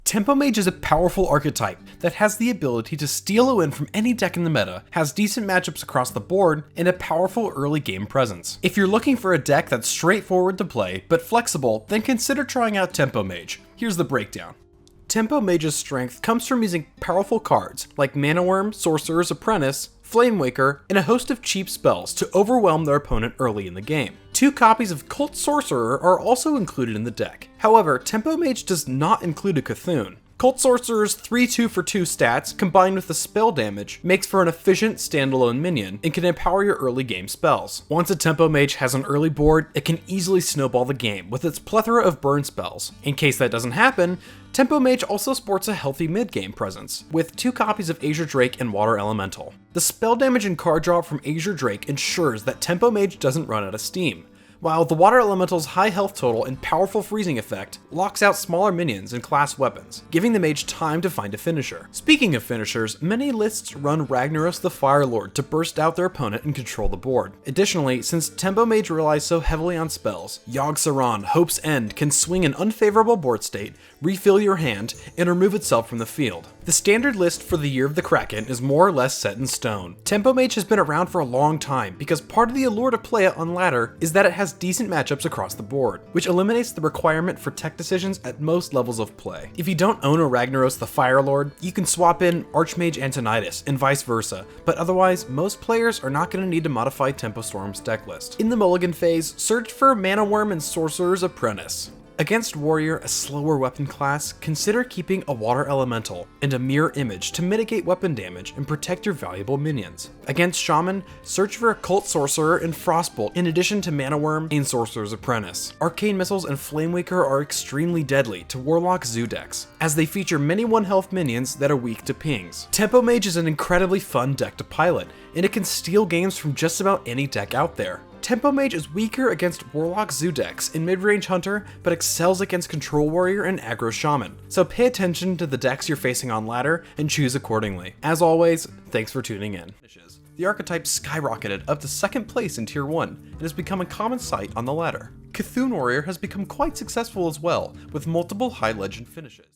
Tempo Mage is a powerful archetype that has the ability to steal a win from any deck in the meta, has decent matchups across the board, and a powerful early game presence. If you're looking for a deck that's straightforward to play, but flexible, then consider trying out Tempo Mage. Here's the breakdown. Tempo Mage's strength comes from using powerful cards like Mana Worm, Sorcerer's Apprentice, Flamewaker, and a host of cheap spells to overwhelm their opponent early in the game. 2 copies of Cult Sorcerer are also included in the deck. However, Tempo Mage does not include a Cthulhu. Cult Sorcerer's 3 2-for-2 stats, combined with the spell damage, makes for an efficient standalone minion and can empower your early game spells. Once a Tempo Mage has an early board, it can easily snowball the game with its plethora of burn spells. In case that doesn't happen, Tempo Mage also sports a healthy mid-game presence, with 2 copies of Azure Drake and Water Elemental. The spell damage and card draw from Azure Drake ensures that Tempo Mage doesn't run out of steam, while the Water Elemental's high health total and powerful freezing effect locks out smaller minions and class weapons, giving the mage time to find a finisher. Speaking of finishers, many lists run Ragnaros the Fire Lord to burst out their opponent and control the board. Additionally, since Tempo Mage relies so heavily on spells, Yogg Saron Hope's End can swing an unfavorable board state, refill your hand, and remove itself from the field. The standard list for the Year of the Kraken is more or less set in stone. Tempo Mage has been around for a long time because part of the allure to play it on ladder is that it has decent matchups across the board, which eliminates the requirement for tech decisions at most levels of play. If you don't own a Ragnaros the Fire Lord, you can swap in Archmage Antonidas and vice versa, but otherwise, most players are not going to need to modify Tempo Storm's deck list. In the mulligan phase, search for Mana Worm and Sorcerer's Apprentice. Against Warrior, a slower weapon class, consider keeping a Water Elemental and a Mirror Image to mitigate weapon damage and protect your valuable minions. Against Shaman, search for a Cult Sorcerer and Frostbolt in addition to Mana Worm and Sorcerer's Apprentice. Arcane Missiles and Flamewaker are extremely deadly to Warlock Zoo decks, as they feature many 1-health minions that are weak to pings. Tempo Mage is an incredibly fun deck to pilot, and it can steal games from just about any deck out there. Tempo Mage is weaker against Warlock Zoo decks and mid-range Hunter, but excels against Control Warrior and Aggro Shaman, so pay attention to the decks you're facing on ladder and choose accordingly. As always, thanks for tuning in. The archetype skyrocketed up to 2nd place in Tier 1 and has become a common sight on the ladder. Cthulhu Warrior has become quite successful as well, with multiple high legend finishes.